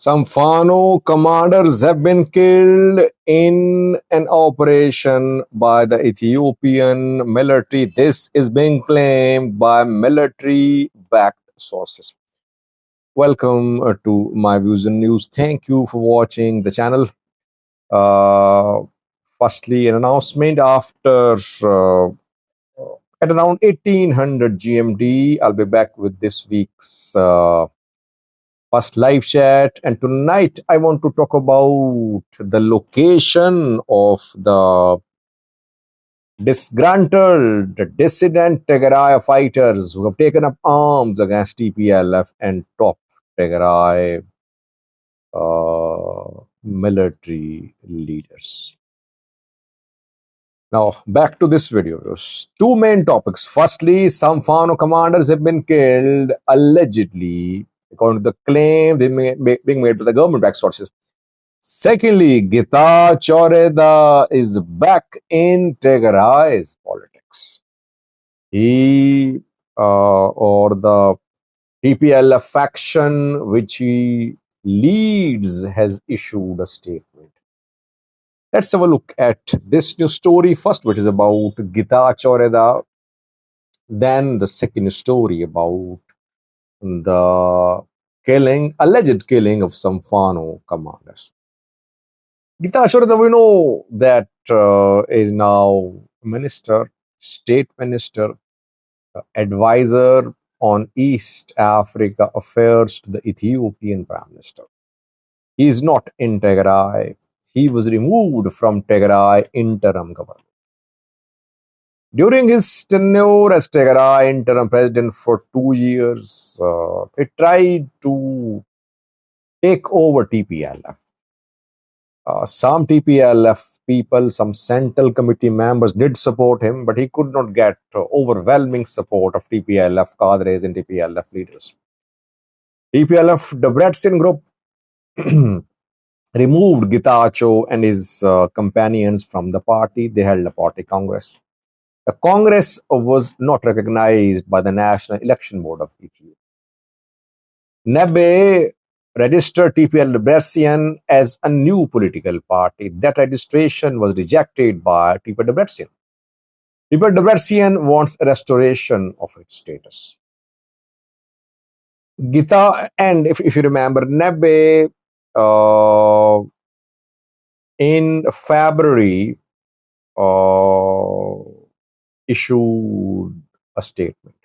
Some Fano commanders have been killed in an operation by the Ethiopian military. This is being claimed by military-backed sources. Welcome to My Views and News. Thank you for watching the channel. Uh, Firstly, an announcement after at around 1800 GMT, I'll be back with this week's first live chat, and tonight I want to talk about the location of the disgruntled dissident Tigray fighters who have taken up arms against TPLF and top Tigray military leaders. Now, back to this video. Two main topics. Firstly, some Fano commanders have been killed, allegedly, according to the claim being made by the government-backed sources. Secondly, Getachew Reda is back in Tigray's politics. He or the TPLF faction, which he leads, has issued a statement. Let's have a look at this news story first, which is about Getachew Reda. Then the second story about the alleged killing of some Fano commanders. Getachew Reda, we know that is now minister, state minister, advisor on East Africa affairs to the Ethiopian Prime Minister. He is not in Tigray. He was removed from Tigray interim government. During his tenure as Tigray interim president for 2 years, he tried to take over TPLF. Some TPLF people, some central committee members did support him, but he could not get overwhelming support of TPLF cadres and TPLF leaders. TPLF Debrecen group removed Getachew and his companions from the party. They held a party congress. The congress was not recognized by the National Election Board of Ethiopia. Nebe registered TPL Debrecen as a new political party. That registration was rejected by TPL Debrecen. TPL Debrecen wants a restoration of its status. And if you remember, Nebe in February issued a statement.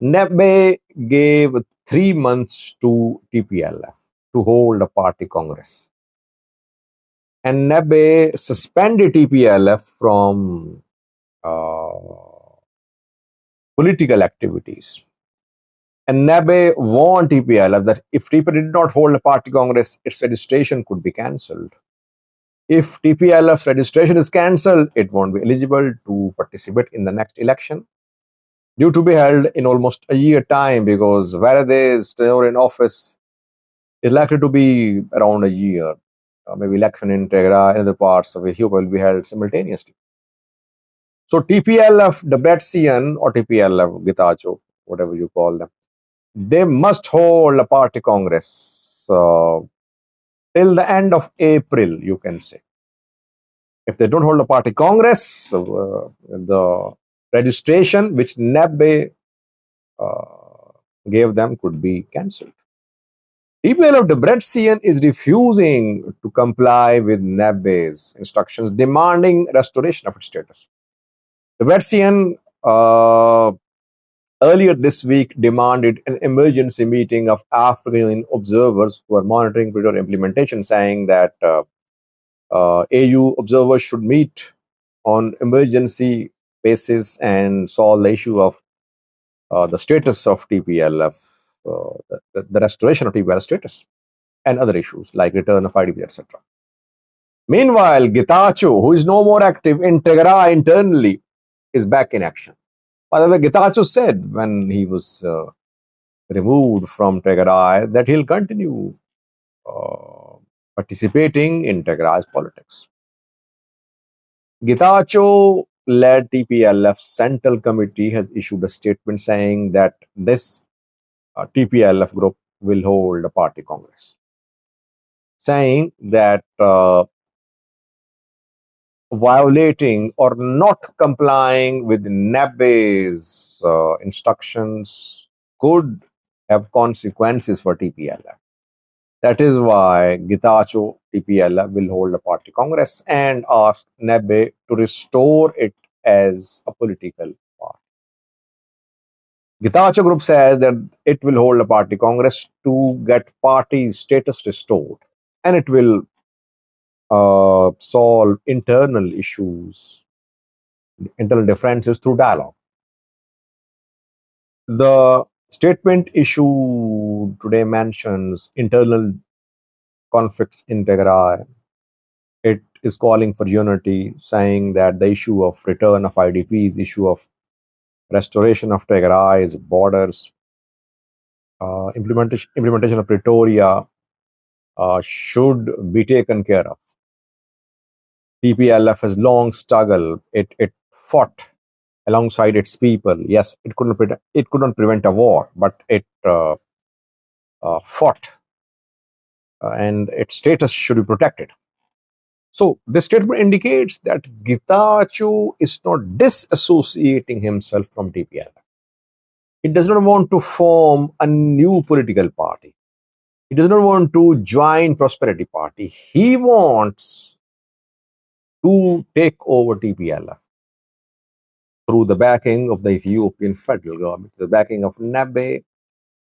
Nebe gave 3 months to TPLF to hold a party congress. And Nebe suspended TPLF from political activities. And Nebe warned TPLF that if TPLF did not hold a party congress, its registration could be cancelled. If TPLF's registration is cancelled, it won't be eligible to participate in the next election, due to be held in almost a year time, because Verede's tenure in office is likely to be around a year. Maybe election in Tigray and other parts of Ethiopia will be held simultaneously. So TPLF Debrecen or TPLF Getachew, whatever you call them, they must hold a party congress till the end of April, you can say. If they don't hold a party congress, the registration which Nebe gave them could be cancelled. TPLF Debrecen is refusing to comply with Nebe's instructions, demanding restoration of its status. Debrecen earlier this week demanded an emergency meeting of African observers who are monitoring Pretoria implementation, saying that AU observers should meet on emergency basis and solve the issue of the status of TPLF, the restoration of TPLF status, and other issues like return of IDP, etc. Meanwhile, Getachew, who is no more active in Tigray internally, is back in action. By the way, Getachew said when he was removed from Tigray that he'll continue participating in Tigray's politics. Getachew led TPLF Central Committee has issued a statement saying that this TPLF group will hold a party congress. saying that violating or not complying with NABE's instructions could have consequences for TPLF. That is why Getachew TPLF will hold a party congress and ask NABE to restore it as a political party. Getachew group says that it will hold a party congress to get party status restored, and it will solve internal issues, internal differences through dialogue. The statement issued today mentions internal conflicts in Tigray. It is calling for unity, saying that the issue of return of IDPs, issue of restoration of Tigray's borders, implementation of Pretoria should be taken care of. TPLF has long struggled. It fought alongside its people. Yes, it couldn't prevent a war, but it fought, and its status should be protected. So this statement indicates that Getachew is not disassociating himself from TPLF. He does not want to form a new political party. He does not want to join Prosperity Party. He wants to take over TPLF through the backing of the Ethiopian federal government, the backing of NABE,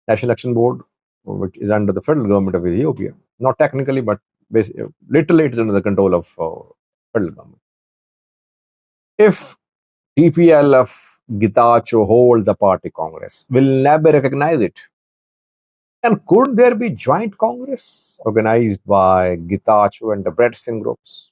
National Election Board, which is under the federal government of Ethiopia. Not technically, but literally it is under the control of federal government. If TPLF Getachew hold the party congress, will NABE recognize it? And could there be joint congress organized by Getachew and the Bretson groups?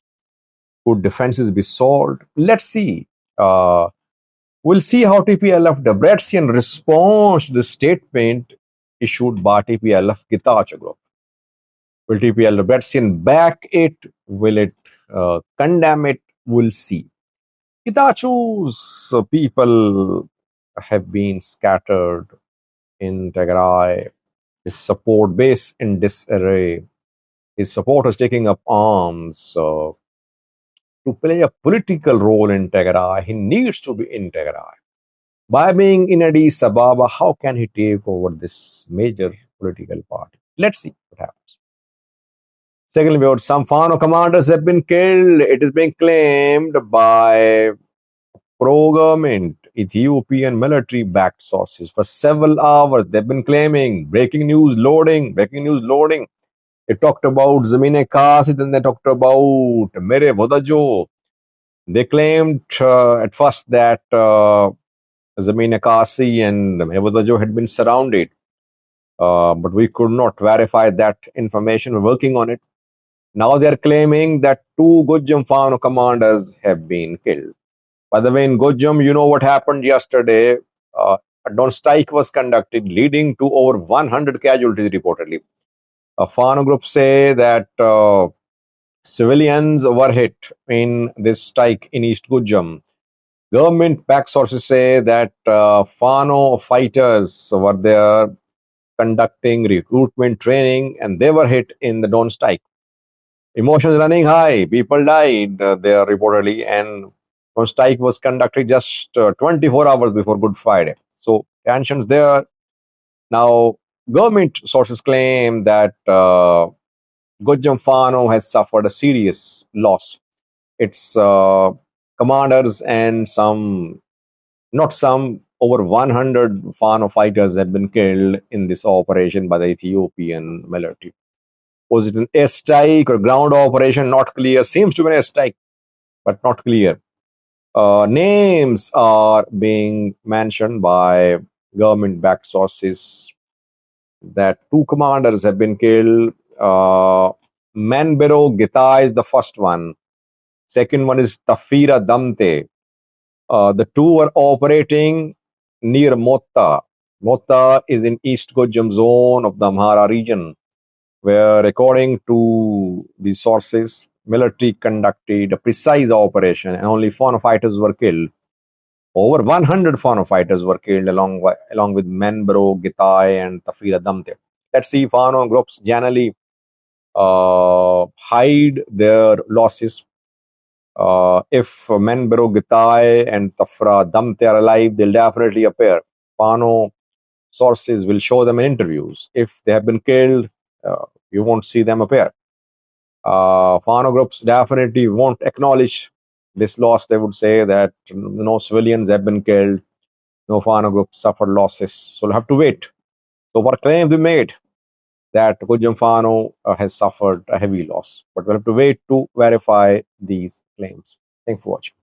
Could differences be solved? Let's see. We'll see how TPLF Debretsion responds to the statement issued by TPLF Getachew group. Will TPLF Debretsion back it? Will it condemn it? We'll see. Getachew's people have been scattered in Tigray. His support base in disarray. His supporters taking up arms to play a political role in Tigray. He needs to be in Tigray. By being in Addis Ababa, how can he take over this major political party? Let's see what happens. Secondly, we heard some Fano commanders have been killed. It is being claimed by pro-government Ethiopian military-backed sources. For several hours, they've been claiming breaking news loading. They talked about Zamine Kasi, then they talked about Mere Vodajo. They claimed at first that Zamine Kasi and Mere Vodajo had been surrounded. But we could not verify that information. We're working on it. Now they're claiming that 2 Gojam Fano commanders have been killed. By the way, in Gojam, you know what happened yesterday. A dawn strike was conducted, leading to over 100 casualties reportedly. Fano groups say that civilians were hit in this strike in East Gojam. Government-backed sources say that Fano fighters were there conducting recruitment training, and they were hit in the dawn strike. Emotions running high. People died there reportedly, and one strike was conducted just 24 hours before Good Friday. So tensions there. Now, government sources claim that Gojam Fano has suffered a serious loss. Its commanders and over 100 Fano fighters have been killed in this operation by the Ethiopian military. Was it an airstrike or ground operation? Not clear. Seems to be an airstrike, but not clear. Names are being mentioned by government-backed sources that 2 commanders have been killed. Manbero Gita is the first one. Second one is Tafira Damte. The 2 were operating near Motta. Motta is in East Gojam zone of the Amhara region, where, according to the sources, military conducted a precise operation and only Fano fighters were killed. Over 100 Fano fighters were killed along with Menbro, Gitai, and Tafira Damte. Let's see Fano groups generally hide their losses. If Men Bero Gitai and Tafra Damte are alive, they'll definitely appear. Fano sources will show them in interviews. If they have been killed, you won't see them appear. Fano groups definitely won't acknowledge this loss. They would say that no civilians have been killed, no Fano groups suffered losses. So we'll have to wait. So what claims we made that Gojam Fano has suffered a heavy loss, but we'll have to wait to verify these claims. Thanks for watching.